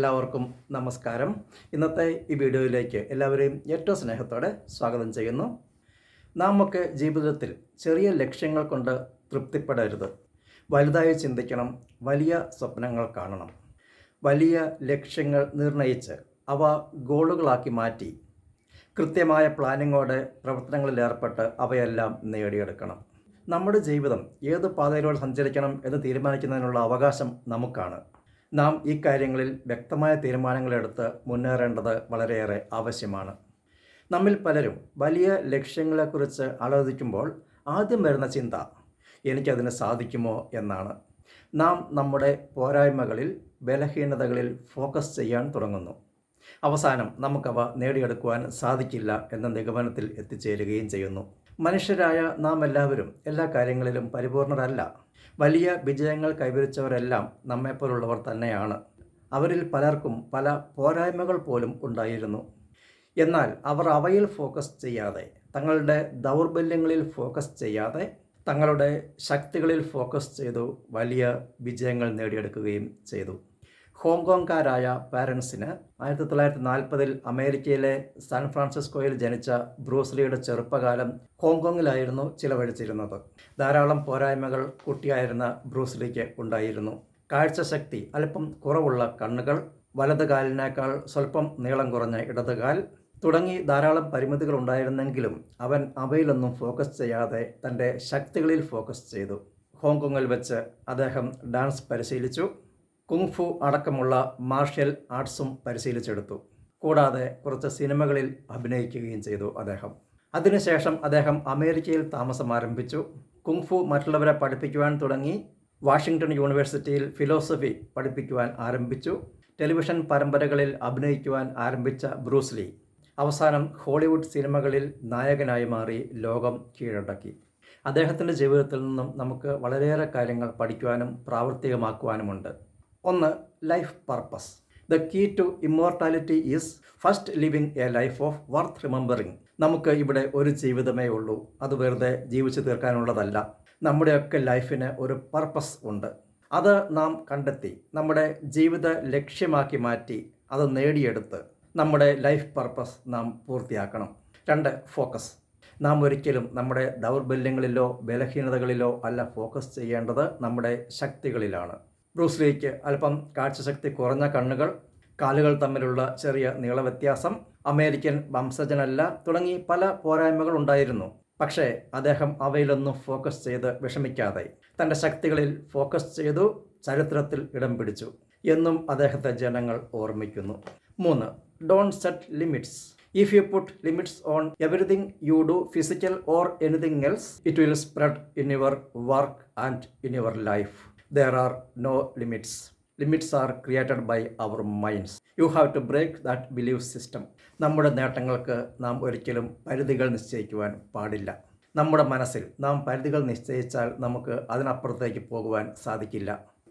എല്ലാവർക്കും നമസ്കാരം. ഇന്നത്തെ ഈ വീഡിയോയിലേക്ക് എല്ലാവരെയും ഏറ്റവും സ്നേഹത്തോടെ സ്വാഗതം ചെയ്യുന്നു. നാമൊക്കെ ജീവിതത്തിൽ ചെറിയ ലക്ഷ്യങ്ങൾ കൊണ്ട് തൃപ്തിപ്പെടരുത്. വലുതായി ചിന്തിക്കണം, വലിയ സ്വപ്നങ്ങൾ കാണണം. വലിയ ലക്ഷ്യങ്ങൾ നിർണയിച്ച് അവ ഗോളുകളാക്കി മാറ്റി കൃത്യമായ പ്ലാനിങ്ങോടെ പ്രവർത്തനങ്ങളിലേർപ്പെട്ട് അവയെല്ലാം നേടിയെടുക്കണം. നമ്മുടെ ജീവിതം ഏത് പാതയിലൂടെ സഞ്ചരിക്കണം എന്ന് തീരുമാനിക്കുന്നതിനുള്ള അവകാശം നമുക്കാണ്. നാം ഈ കാര്യങ്ങളിൽ വ്യക്തമായ തീരുമാനങ്ങളെടുത്ത് മുന്നേറേണ്ടത് വളരെയേറെ ആവശ്യമാണ്. നമ്മിൽ പലരും വലിയ ലക്ഷ്യങ്ങളെക്കുറിച്ച് ആലോചിക്കുമ്പോൾ ആദ്യം വരുന്ന ചിന്ത എനിക്കതിന് സാധിക്കുമോ എന്നാണ്. നാം നമ്മുടെ പോരായ്മകളിൽ, ബലഹീനതകളിൽ ഫോക്കസ് ചെയ്യാൻ തുടങ്ങുന്നു. അവസാനം നമുക്കവ നേടിയെടുക്കുവാൻ സാധിക്കില്ല എന്ന നിഗമനത്തിൽ എത്തിച്ചേരുകയും ചെയ്യുന്നു. മനുഷ്യരായ നാം എല്ലാവരും എല്ലാ കാര്യങ്ങളിലും പരിപൂർണരല്ല. വലിയ വിജയങ്ങൾ കൈവരിച്ചവരെല്ലാം നമ്മെപ്പോലുള്ളവർ തന്നെയാണ്. അവരിൽ പലർക്കും പല പോരായ്മകൾ പോലും ഉണ്ടായിരുന്നു. എന്നാൽ അവർ അവയിൽ ഫോക്കസ് ചെയ്യാതെ, തങ്ങളുടെ ദൗർബല്യങ്ങളിൽ ഫോക്കസ് ചെയ്യാതെ, തങ്ങളുടെ ശക്തികളിൽ ഫോക്കസ് ചെയ്തു വലിയ വിജയങ്ങൾ നേടിയെടുക്കുകയും ചെയ്തു. ഹോങ്കോങ്കാരായ പാരൻസിന് 1940-ൽ അമേരിക്കയിലെ സാൻ ഫ്രാൻസിസ്കോയിൽ ജനിച്ച ബ്രൂസ് ലീയുടെ ചെറുപ്പകാലം ഹോങ്കോങ്ങിലായിരുന്നു ചിലവഴിച്ചിരുന്നത്. ധാരാളം പോരായ്മകൾ കുട്ടിയായിരുന്ന ബ്രൂസ് ലീക്ക് ഉണ്ടായിരുന്നു. കാഴ്ചശക്തി അല്പം കുറവുള്ള കണ്ണുകൾ, വലത് കാലിനേക്കാൾ സ്വല്പം നീളം കുറഞ്ഞ ഇടതുകാൽ തുടങ്ങി ധാരാളം പരിമിതികൾ ഉണ്ടായിരുന്നെങ്കിലും അവൻ അവയിലൊന്നും ഫോക്കസ് ചെയ്യാതെ തൻ്റെ ശക്തികളിൽ ഫോക്കസ് ചെയ്തു. ഹോങ്കോങ്ങിൽ വെച്ച് അദ്ദേഹം ഡാൻസ് പരിശീലിച്ചു. കുങ്ഫു അടക്കമുള്ള മാർഷ്യൽ ആർട്സും പരിശീലിച്ചെടുത്തു. കൂടാതെ കുറച്ച് സിനിമകളിൽ അഭിനയിക്കുകയും ചെയ്തു അദ്ദേഹം. അതിനുശേഷം അദ്ദേഹം അമേരിക്കയിൽ താമസം ആരംഭിച്ചു. കുങ്ഫു മറ്റുള്ളവരെ പഠിപ്പിക്കുവാൻ തുടങ്ങി. വാഷിങ്ടൺ യൂണിവേഴ്സിറ്റിയിൽ ഫിലോസഫി പഠിപ്പിക്കുവാൻ ആരംഭിച്ചു. ടെലിവിഷൻ പരമ്പരകളിൽ അഭിനയിക്കുവാൻ ആരംഭിച്ച ബ്രൂസ് ലീ അവസാനം ഹോളിവുഡ് സിനിമകളിൽ നായകനായി മാറി ലോകം കീഴടക്കി. അദ്ദേഹത്തിൻ്റെ ജീവിതത്തിൽ നിന്നും നമുക്ക് വളരെയേറെ കാര്യങ്ങൾ പഠിക്കുവാനും പ്രാവർത്തികമാക്കുവാനുമുണ്ട്. ഒന്ന്, life purpose. The key to immortality is first living a life of worth remembering. നമുക്ക് ഇവിടെ ഒരു ജീവിതമേ ഉള്ളൂ. അത് വെറുതെ ജീവിച്ചു തീർക്കാനുള്ളതല്ല. നമ്മുടെയൊക്കെ ലൈഫിന് ഒരു പർപ്പസ് ഉണ്ട്. അത് നാം കണ്ടെത്തി നമ്മുടെ ജീവിത ലക്ഷ്യമാക്കി മാറ്റി അത് നേടിയെടുത്ത് നമ്മുടെ ലൈഫ് പർപ്പസ് നാം പൂർത്തിയാക്കണം. രണ്ട്, ഫോക്കസ്. നാം ഒരിക്കലും നമ്മുടെ ദൗർബല്യങ്ങളിലോ ബലഹീനതകളിലോ അല്ല ഫോക്കസ് ചെയ്യേണ്ടത്, നമ്മുടെ ശക്തികളിലാണ്. ബ്രൂസ് ലീക്ക് അല്പം കാഴ്ചശക്തി കുറഞ്ഞ കണ്ണുകൾ, കാലുകൾ തമ്മിലുള്ള ചെറിയ നീളവ്യത്യാസം, അമേരിക്കൻ വംശജനല്ല തുടങ്ങി പല പോരായ്മകൾ ഉണ്ടായിരുന്നു. പക്ഷേ അദ്ദേഹം അവയിലൊന്നും ഫോക്കസ് ചെയ്ത് വിഷമിക്കാതെ തൻ്റെ ശക്തികളിൽ ഫോക്കസ് ചെയ്തു ചരിത്രത്തിൽ ഇടം പിടിച്ചു എന്നും അദ്ദേഹത്തെ ജനങ്ങൾ ഓർമ്മിക്കുന്നു. മൂന്ന്, don't set limits. If you put limits on everything you do, physical or anything else, it will spread in your work and in your life. There are no limits. Limits are created by our minds. You have to break that belief system. നമ്മുടെ നേട്ടങ്ങൾക്ക് നാം ഒരിക്കലും പരിധികൾ നിശ്ചയിക്കുവാൻ പാടില്ല. നമ്മുടെ മനസ്സിൽ നാം പരിധികൾ നിശ്ചയിച്ചാൽ നമുക്ക് അതിനപ്പുറത്തേക്ക് പോകുവാൻ സാധിക്കില്ല.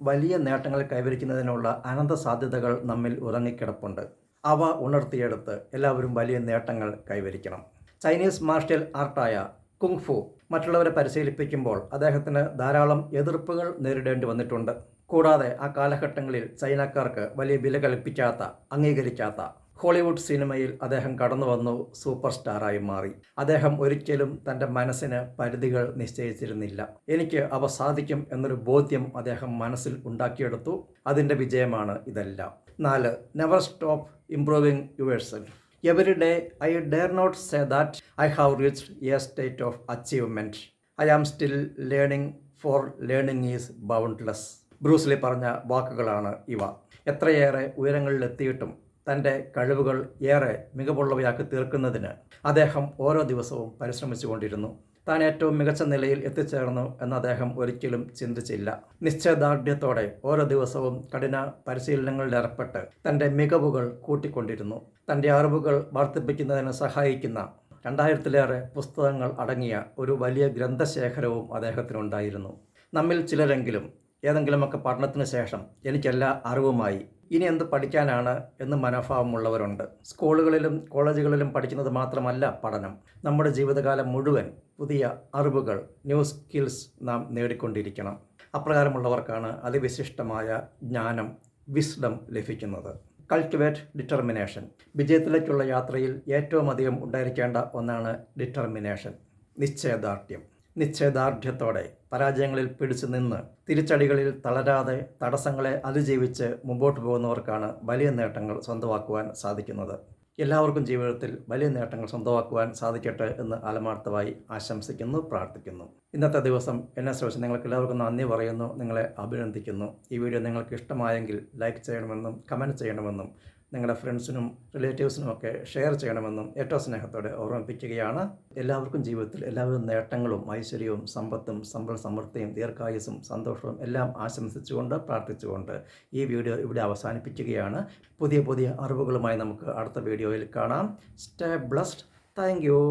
വലിയ നേട്ടങ്ങൾ കൈവരിക്കുന്നതിനുള്ള അനന്ത സാധ്യതകൾ നമ്മിൽ ഉറങ്ങിക്കിടപ്പുണ്ട്. അവ ഉണർത്തിയെടുത്ത് എല്ലാവരും വലിയ നേട്ടങ്ങൾ കൈവരിക്കണം. ചൈനീസ് മാർഷ്യൽ ആർട്ടായ കുങ്ഫു മറ്റുള്ളവരെ പരിശീലിപ്പിക്കുമ്പോൾ അദ്ദേഹത്തിന് ധാരാളം എതിർപ്പുകൾ നേരിടേണ്ടി വന്നിട്ടുണ്ട്. കൂടാതെ ആ കാലഘട്ടങ്ങളിൽ ചൈനക്കാർക്ക് വലിയ വില കൽപ്പിക്കാത്ത, അംഗീകരിക്കാത്ത ഹോളിവുഡ് സിനിമയിൽ അദ്ദേഹം കടന്നു വന്നു സൂപ്പർ സ്റ്റാറായി മാറി. അദ്ദേഹം ഒരിക്കലും തൻ്റെ മനസ്സിന് പരിധികൾ നിശ്ചയിച്ചിരുന്നില്ല. എനിക്ക് അവ സാധിക്കും എന്നൊരു ബോധ്യം അദ്ദേഹം മനസ്സിൽ ഉണ്ടാക്കിയെടുത്തു. അതിൻ്റെ വിജയമാണ് ഇതെല്ലാം. 4, never stop improving yourself. Every day I dare not say that I have reached a state of achievement. I am still learning, for learning is boundless. Bruce Lee പറഞ്ഞ വാക്കുകളാണ് ഇവ. എത്രയേറെ ഉയരങ്ങളിലെത്തിയിട്ടും തൻ്റെ കഴിവുകൾ ഏറെ മികവുള്ളവയാക്കി തീർക്കുന്നതിന് അദ്ദേഹം ഓരോ ദിവസവും പരിശ്രമിച്ചുകൊണ്ടിരുന്നു. താൻ ഏറ്റവും മികച്ച നിലയിൽ എത്തിച്ചേർന്നു എന്ന് അദ്ദേഹം ഒരിക്കലും ചിന്തിച്ചില്ല. നിശ്ചയദാർഢ്യത്തോടെ ഓരോ ദിവസവും കഠിന പരിശീലനങ്ങളിലേർപ്പെട്ട് തൻ്റെ മികവുകൾ കൂട്ടിക്കൊണ്ടിരുന്നു. തൻ്റെ അറിവുകൾ വർദ്ധിപ്പിക്കുന്നതിന് സഹായിക്കുന്ന 2000-ലേറെ പുസ്തകങ്ങൾ അടങ്ങിയ ഒരു വലിയ ഗ്രന്ഥശേഖരവും അദ്ദേഹത്തിനുണ്ടായിരുന്നു. നമ്മിൽ ചിലരെങ്കിലും ഏതെങ്കിലുമൊക്കെ പഠനത്തിന് ശേഷം എനിക്കെല്ലാ അറിവുമായി, ഇനി എന്ത് പഠിക്കാനാണ് എന്ന് മനോഭാവമുള്ളവരുണ്ട്. സ്കൂളുകളിലും കോളേജുകളിലും പഠിക്കുന്നത് മാത്രമല്ല പഠനം. നമ്മുടെ ജീവിതകാലം മുഴുവൻ പുതിയ അറിവുകൾ, ന്യൂ സ്കിൽസ് നാം നേടിക്കൊണ്ടിരിക്കണം. അപ്രകാരമുള്ളവർക്കാണ് അതിവിശിഷ്ടമായ ജ്ഞാനം, വിസ്ഡം ലഭിക്കുന്നത്. Cultivate determination. വിജയത്തിലേക്കുള്ള യാത്രയിൽ ഏറ്റവും അധികം ഉണ്ടായിരിക്കേണ്ട ഒന്നാണ് ഡിറ്റർമിനേഷൻ, നിശ്ചയദാർഢ്യം. നിശ്ചയദാർഢ്യത്തോടെ പരാജയങ്ങളിൽ പിടിച്ചു നിന്ന് തിരിച്ചടികളിൽ തളരാതെ തടസ്സങ്ങളെ അതിജീവിച്ച് മുമ്പോട്ട് പോകുന്നവർക്കാണ് വലിയ നേട്ടങ്ങൾ സ്വന്തമാക്കുവാൻ സാധിക്കുന്നത്. എല്ലാവർക്കും ജീവിതത്തിൽ വലിയ നേട്ടങ്ങൾ സ്വന്തമാക്കുവാൻ സാധിക്കട്ടെ എന്ന് ആത്മാർത്ഥമായി ആശംസിക്കുന്നു, പ്രാർത്ഥിക്കുന്നു. ഇന്നത്തെ ദിവസം എന്നെ ശ്രമിച്ച് നിങ്ങൾക്ക് എല്ലാവർക്കും നന്ദി പറയുന്നു, നിങ്ങളെ അഭിനന്ദിക്കുന്നു. ഈ വീഡിയോ നിങ്ങൾക്ക് ഇഷ്ടമായെങ്കിൽ ലൈക്ക് ചെയ്യണമെന്നും കമൻറ്റ് ചെയ്യണമെന്നും നിങ്ങളുടെ ഫ്രണ്ട്സിനും റിലേറ്റീവ്സിനും ഒക്കെ ഷെയർ ചെയ്യണമെന്നും ഏറ്റവും സ്നേഹത്തോടെ ഓർമ്മിപ്പിക്കുകയാണ്. എല്ലാവർക്കും ജീവിതത്തിൽ എല്ലാവിധ നേട്ടങ്ങളും ഐശ്വര്യവും സമ്പത്തും സമ്പൽ സമൃദ്ധിയും ദീർഘായുസ്സും സന്തോഷവും എല്ലാം ആശംസിച്ചുകൊണ്ട് പ്രാർത്ഥിച്ചുകൊണ്ട് ഈ വീഡിയോ ഇവിടെ അവസാനിപ്പിക്കുകയാണ്. പുതിയ അറിവുകളുമായി നമുക്ക് അടുത്ത വീഡിയോയിൽ കാണാം. Stay blessed. Thank you.